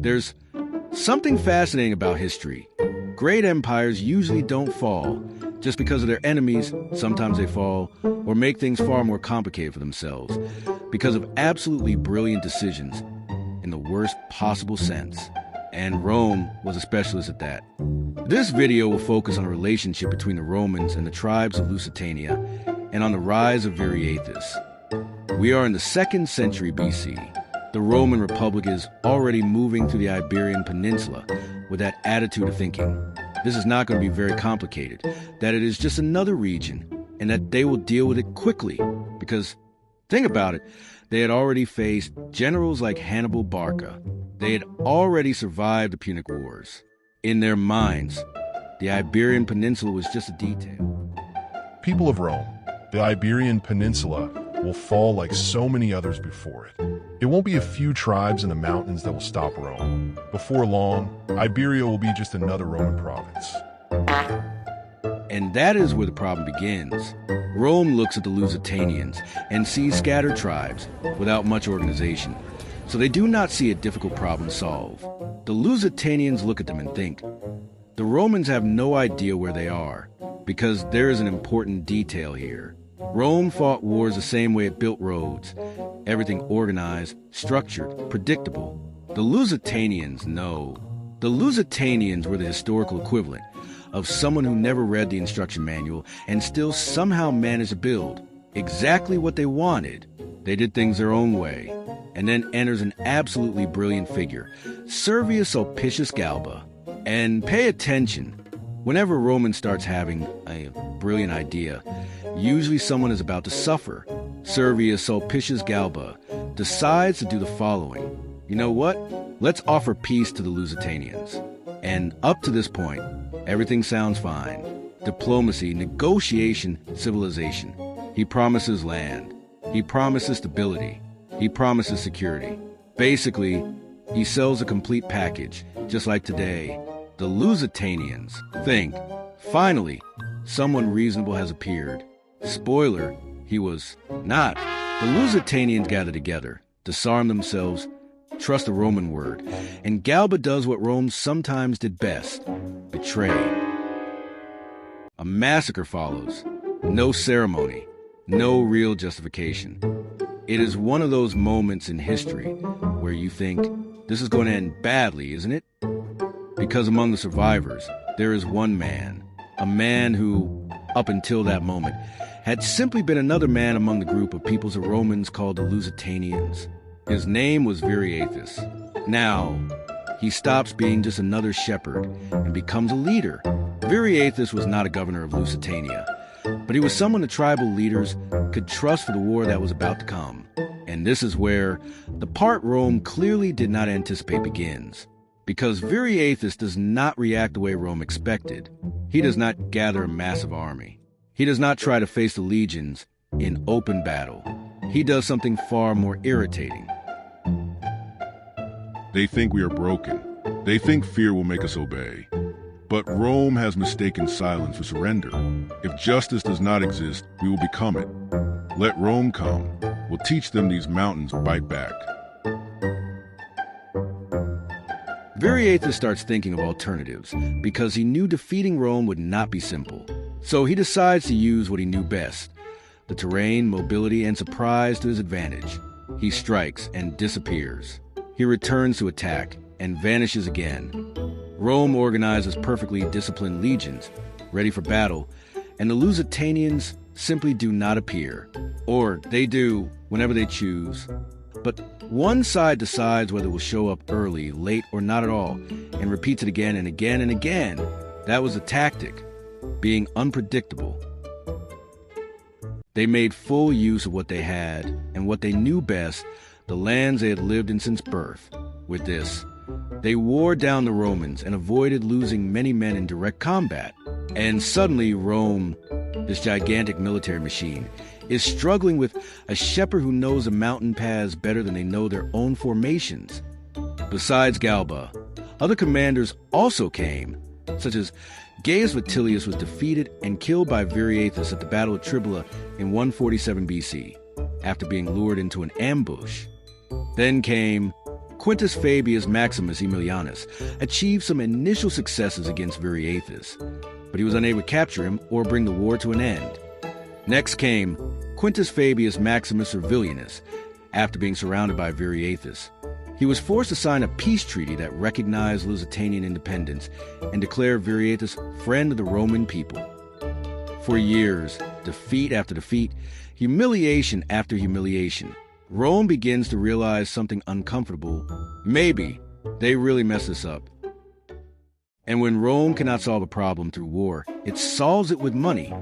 There's something fascinating about history. Great empires usually don't fall just because of their enemies. Sometimes they fall or make things far more complicated for themselves because of absolutely brilliant decisions in the worst possible sense. And Rome was a specialist at that. This video will focus on the relationship between the Romans and the tribes of Lusitania and on the rise of Viriathus. We are in the 2nd century BC. The Roman Republic is already moving through the Iberian Peninsula with that attitude of thinking. This is not going to be very complicated, that it is just another region, and that they will deal with it quickly. Because, think about it, they had already faced generals like Hannibal Barca. They had already survived the Punic Wars. In their minds, the Iberian Peninsula was just a detail. People of Rome, the Iberian Peninsula will fall like so many others before it. It won't be a few tribes in the mountains that will stop Rome. Before long, Iberia will be just another Roman province. And that is where the problem begins. Rome looks at the Lusitanians and sees scattered tribes without much organization, so they do not see a difficult problem to solve. The Lusitanians look at them and think, the Romans have no idea where they are, because there is an important detail here. Rome fought wars the same way it built roads. Everything organized, structured, predictable. The Lusitanians know. The Lusitanians were the historical equivalent of someone who never read the instruction manual and still somehow managed to build exactly what they wanted. They did things their own way. And then enters an absolutely brilliant figure, Sérvio Sulpício Galba. And pay attention. Whenever Roman starts having a brilliant idea, usually someone is about to suffer. Sérvio Sulpício Galba decides to do the following. You know what? Let's offer peace to the Lusitanians. And up to this point, everything sounds fine. Diplomacy, negotiation, civilization. He promises land. He promises stability. He promises security. Basically, he sells a complete package, just like today. The Lusitanians think, finally, someone reasonable has appeared. Spoiler, he was not. The Lusitanians gather together, disarm themselves, trust the Roman word, and Galba does what Rome sometimes did best, betray. A massacre follows. No ceremony, no real justification. It is one of those moments in history where you think, this is going to end badly, isn't it? Because among the survivors, there is one man, a man who, up until that moment, had simply been another man among the group of peoples of Romans called the Lusitanians. His name was Viriathus. Now, he stops being just another shepherd and becomes a leader. Viriathus was not a governor of Lusitania, but he was someone the tribal leaders could trust for the war that was about to come. And this is where the part Rome clearly did not anticipate begins. Because Viriathus does not react the way Rome expected. He does not gather a massive army. He does not try to face the legions in open battle. He does something far more irritating. They think we are broken. They think fear will make us obey. But Rome has mistaken silence for surrender. If justice does not exist, we will become it. Let Rome come. We'll teach them these mountains bite back. Viriathus starts thinking of alternatives because he knew defeating Rome would not be simple. So he decides to use what he knew best, the terrain, mobility, and surprise to his advantage. He strikes and disappears. He returns to attack and vanishes again. Rome organizes perfectly disciplined legions, ready for battle, and the Lusitanians simply do not appear. Or they do whenever they choose. But one side decides whether it will show up early, late, or not at all, and repeats it again and again and again. That was a tactic, being unpredictable. They made full use of what they had and what they knew best, the lands they had lived in since birth. With this, they wore down the Romans and avoided losing many men in direct combat. And suddenly Rome, this gigantic military machine, is struggling with a shepherd who knows the mountain paths better than they know their own formations. Besides Galba, other commanders also came, such as Gaius Vatilius was defeated and killed by Viriathus at the Battle of Tribula in 147 BC, after being lured into an ambush. Then came Quintus Fabius Maximus Aemilianus achieved some initial successes against Viriathus, but he was unable to capture him or bring the war to an end. Next came Quintus Fabius Maximus Servilianus, after being surrounded by Viriathus. He was forced to sign a peace treaty that recognized Lusitanian independence and declared Viriathus friend of the Roman people. For years, defeat after defeat, humiliation after humiliation, Rome begins to realize something uncomfortable. Maybe they really messed this up. And when Rome cannot solve a problem through war, it solves it with money.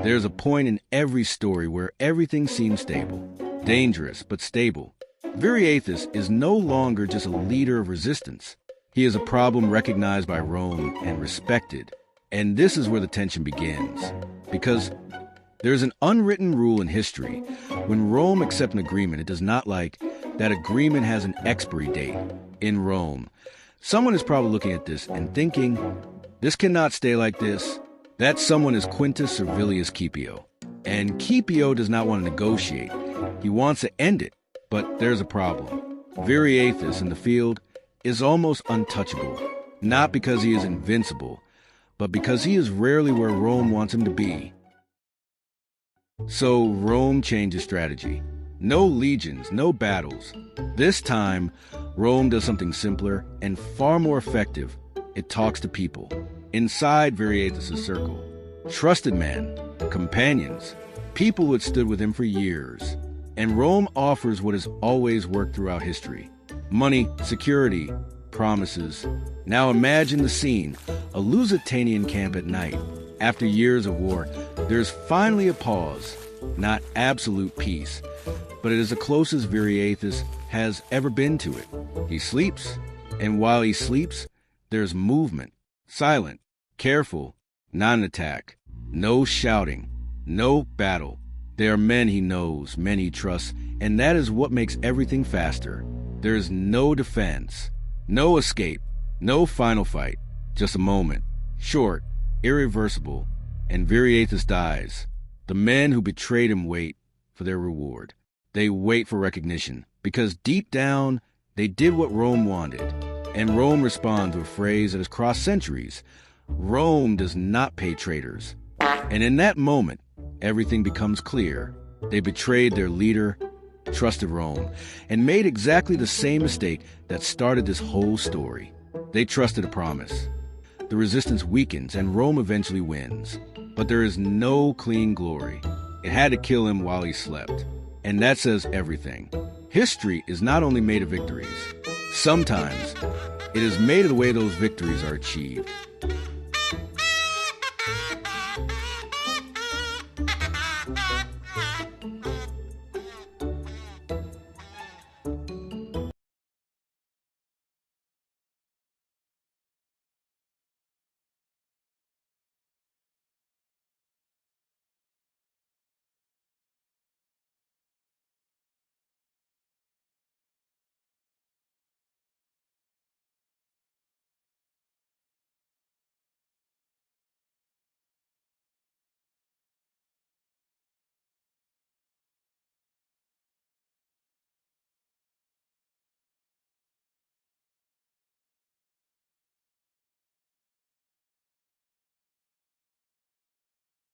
There's a point in every story where everything seems stable, dangerous but stable. Viriathus is no longer just a leader of resistance. He is a problem recognized by Rome and respected. And this is where the tension begins. Because there's an unwritten rule in history. When Rome accepts an agreement it does not like, that agreement has an expiry date. In Rome, someone is probably looking at this and thinking, this cannot stay like this. That someone is Quintus Servilius Caepio. And Caepio does not want to negotiate. He wants to end it, but there's a problem. Viriathus in the field is almost untouchable, not because he is invincible, but because he is rarely where Rome wants him to be. So Rome changes strategy. No legions, no battles. This time, Rome does something simpler and far more effective. It talks to people. Inside Viriathus' circle. Trusted men, companions, people who had stood with him for years. And Rome offers what has always worked throughout history. Money, security, promises. Now imagine the scene, a Lusitanian camp at night. After years of war, there's finally a pause. Not absolute peace, but it is the closest Viriathus has ever been to it. He sleeps, and while he sleeps, there's movement. Silent, careful, not an attack. No shouting, no battle. There are men he knows, men he trusts, and that is what makes everything faster. There is no defense, no escape, no final fight. Just a moment, short, irreversible, and Viriathus dies. The men who betrayed him wait for their reward. They wait for recognition, because deep down, they did what Rome wanted. And Rome responds with a phrase that has crossed centuries. Rome does not pay traitors. And in that moment, everything becomes clear. They betrayed their leader, trusted Rome, and made exactly the same mistake that started this whole story. They trusted a promise. The resistance weakens and Rome eventually wins. But there is no clean glory. It had to kill him while he slept. And that says everything. History is not only made of victories. Sometimes it is made of the way those victories are achieved.